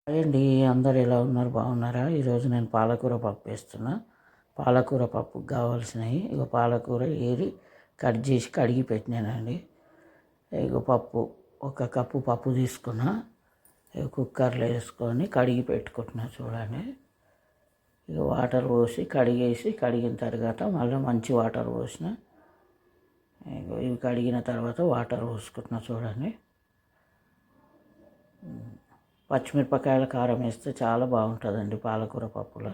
Hi అండి, అందరు ఎలా ఉన్నారు? బాగున్నారా? ఈరోజు నేను పాలకూర పప్పు వేస్తున్నా. పాలకూర పప్పుకు కావాల్సినవి పాలకూర ఏరి కట్ చేసి కడిగి పెట్టినానండి. పప్పు 1 కప్పు పప్పు తీసుకున్నా. కుక్కర్లో వేసుకొని కడిగి పెట్టుకుంటున్నా చూడండి. వాటర్ పోసి కడిగిన తర్వాత మళ్ళీ మంచి వాటర్ పోసిన. ఇవి కడిగిన తర్వాత వాటర్ పోసుకుంటున్నా చూడండి. పచ్చిమిరపకాయల కారం వేస్తే చాలా బాగుంటుందండి పాలకూర పప్పులో.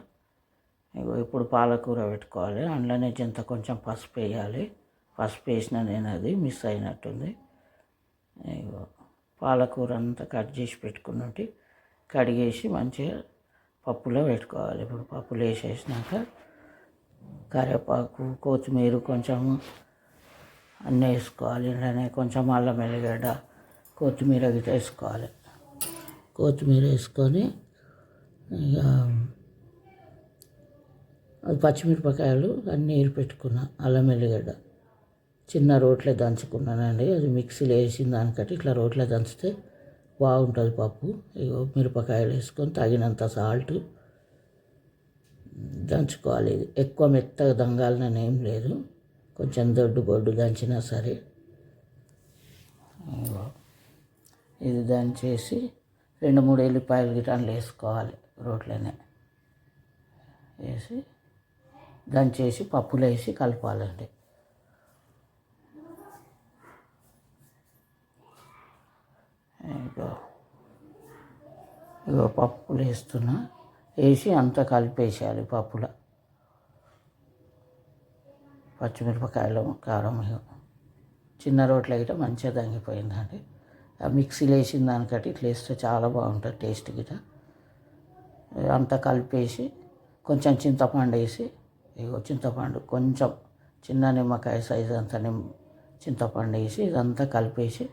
ఇప్పుడు పాలకూర పెట్టుకోవాలి. అందులోనే కొంచెం పసుపు వేయాలి. పసుపు వేసిన నేను అది మిస్ అయినట్టుంది. పాలకూర అంతా కట్ చేసి పెట్టుకున్నట్టు కడిగేసి మంచిగా పప్పులో పెట్టుకోవాలి. ఇప్పుడు పప్పులో వేసేసినాక కరివేపాకు, కొత్తిమీర కొంచెము అన్నీ వేసుకోవాలి. అందులోనే కొంచెం అల్లం ఎల్లిగడ్డ, కొత్తిమీర గిట్ట వేసుకోవాలి. కొత్తిమీర వేసుకొని ఇక పచ్చిమిరపకాయలు అన్నీ పెట్టుకున్నా. అల్లం ఎల్లిగడ్డ చిన్న రోట్లో దంచుకున్నానండి. అది మిక్సీలో వేసిన దానికంటే ఇట్లా రోట్లో దంచితే బాగుంటుంది పప్పు. మిరపకాయలు వేసుకొని తగినంత సాల్ట్ దంచుకోవాలి. ఇది ఎక్కువ మెత్తగా దంగాలని ఏం లేదు, కొంచెం బొడ్డు దంచినా సరే. ఇది దంచేసి 2-3 ఎల్లిపాయలు గిటాన్లు వేసుకోవాలి. రోట్లోనే వేసి దంచేసి పప్పులో వేసి కలపాలండి. పప్పులు వేస్తున్నా, వేసి అంతా కలిపేసేయాలి పప్పులో. పచ్చిమిరపకాయలు, కారం చిన్న రోట్లో గిట్ట మంచిగా దంగిపోయిందండి. ఆ మిక్సీలో వేసిన దానికంటే ఇట్లా వేస్తే చాలా బాగుంటుంది టేస్ట్ గిట. అంతా కలిపేసి కొంచెం చింతపండు వేసి, చింతపండు కొంచెం చిన్న నిమ్మకాయ సైజు అంత చింతపండు వేసి ఇదంతా కలిపేసి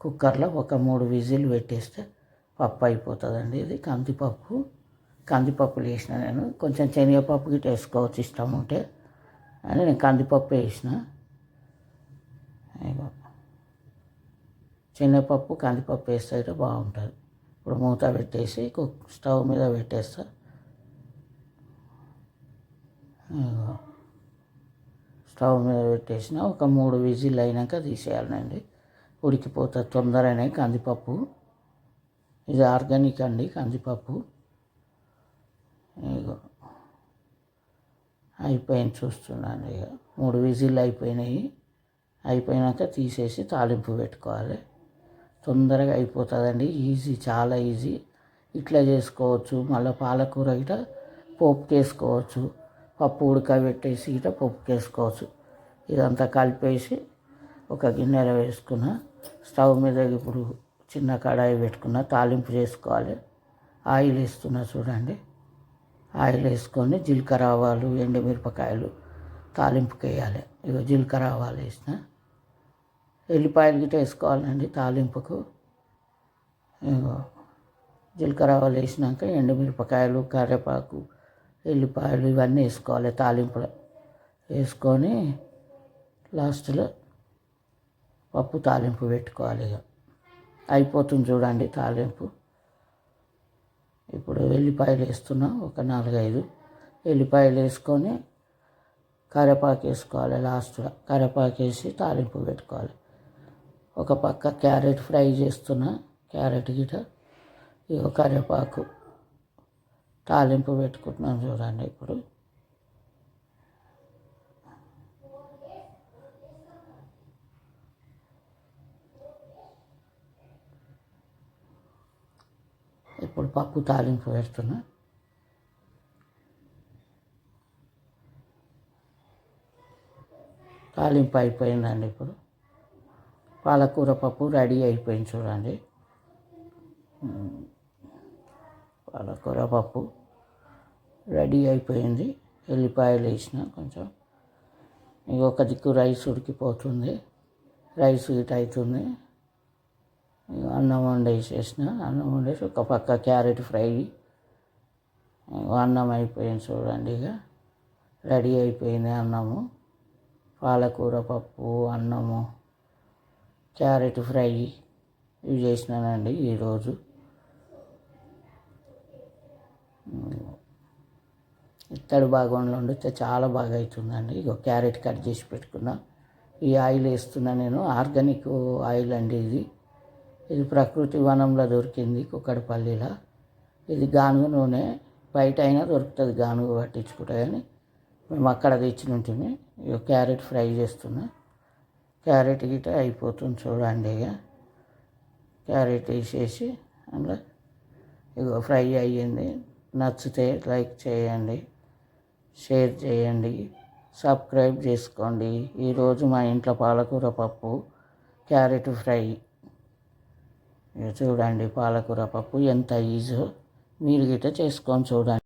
కుక్కర్లో 3 విజిల్ పెట్టేస్తే పప్పు అయిపోతుందండి. ఇది కందిపప్పులు వేసిన నేను. కొంచెం శనగపప్పు గిట్ట వేసుకోవచ్చు ఇష్టం ఉంటే, అని నేను కందిపప్పు వేసిన. శనగపప్పు, కందిపప్పు వేస్తే అయితే బాగుంటుంది. ఇప్పుడు మూత పెట్టేసి స్టవ్ మీద పెట్టేస్తా. స్టవ్ మీద పెట్టేసిన 3 విజిల్ అయినాక తీసేయాలండి. ఉడికిపోతుంది తొందరనే. కందిపప్పు ఇది ఆర్గానిక్ అండి కందిపప్పు. అయిపోయింది చూస్తున్నాను. 3 విజిల్ అయిపోయినాయి. అయిపోయినాక తీసేసి తాలింపు పెట్టుకోవాలి. తొందరగా అయిపోతుందండి. ఈజీ, చాలా ఈజీ. ఇట్లా చేసుకోవచ్చు. మళ్ళీ పాలకూర గిట పోపుకి వేసుకోవచ్చు. పప్పు ఉడకబెట్టేసి గిట పోపుకి వేసుకోవచ్చు. ఇదంతా కలిపేసి ఒక గిన్నెలో వేసుకున్న. స్టవ్ మీద ఇప్పుడు చిన్న కడాయి పెట్టుకున్న. తాలింపు చేసుకోవాలి. ఆయిల్ వేస్తున్నా చూడండి. ఆయిల్ వేసుకొని జీలకర్ర, ఆవాలు, ఎండుమిరపకాయలు తాలింపుకి వేయాలి. జీలకర్ర, ఆవాలు వేసిన. ఎల్లిపాయలు గిట్ట వేసుకోవాలండి తాలింపుకు. జీలకర్ర, ఆవాలు వేసినాక ఎండుమిరపకాయలు, కరివేపాకు, ఎల్లిపాయలు ఇవన్నీ వేసుకోవాలి. తాలింపులో వేసుకొని లాస్ట్లో పప్పు తాలింపు పెట్టుకోవాలి. అయిపోతుంది చూడండి తాలింపు. ఇప్పుడు ఎల్లిపాయలు వేస్తున్నా. ఒక 4-5 ఎల్లిపాయలు వేసుకొని కరివేపాకు వేసుకోవాలి. లాస్ట్లో కరివేపాకు వేసి తాలింపు పెట్టుకోవాలి. ఒక పక్క క్యారెట్ ఫ్రై చేస్తున్నా. క్యారెట్ గిట కరివేపాకు తాలింపు పెట్టుకుంటున్నాను చూడండి. ఇప్పుడు పప్పు తాలింపు పెడుతున్నా. తాలింపు అయిపోయిందండి. ఇప్పుడు పాలకూర పప్పు రెడీ అయిపోయింది చూడండి. పాలకూర పప్పు రెడీ అయిపోయింది. ఎల్లిపాయలు వేసిన కొంచెం. ఇంకొక దిక్కు రైస్ ఉడికిపోతుంది. రైస్ గిట్ అవుతుంది. అన్నం వండేసేసిన. అన్నం వండేసి ఒక పక్క క్యారెట్ ఫ్రై. అన్నం అయిపోయింది చూడండి. రెడీ అయిపోయింది అన్నము. పాలకూర పప్పు, అన్నము, క్యారెట్ ఫ్రై ఇవి చేసినానండి ఈరోజు. మెత్తడి భాగంలో వండితే చాలా బాగా అవుతుందండి. ఇగో క్యారెట్ కట్ చేసి పెట్టుకున్నా. ఈ ఆయిల్ వేస్తున్నా నేను. ఆర్గానిక్ ఆయిల్ అండి ఇది. ఇది ప్రకృతి వనంలో దొరికింది కుక్కడపల్లిలో. ఇది గానుగ నూనె. బయట అయినా దొరుకుతుంది గానుగ పట్టించుకుంటా, కానీ మేము అక్కడ తెచ్చినట్టుని. ఇక క్యారెట్ ఫ్రై చేస్తున్నా. క్యారెట్ గిట్ట అయిపోతుంది చూడండి. ఇక క్యారెట్ వేసేసి అందులో ఇగో ఫ్రై అయ్యింది. నచ్చితే లైక్ చేయండి, షేర్ చేయండి, సబ్స్క్రైబ్ చేసుకోండి. ఈరోజు మా ఇంట్లో పాలకూర పప్పు, క్యారెట్ ఫ్రై. చూడండి పాలకూర పప్పు ఎంత ఈజో మీరు గిట్ట చేసుకొని చూడండి.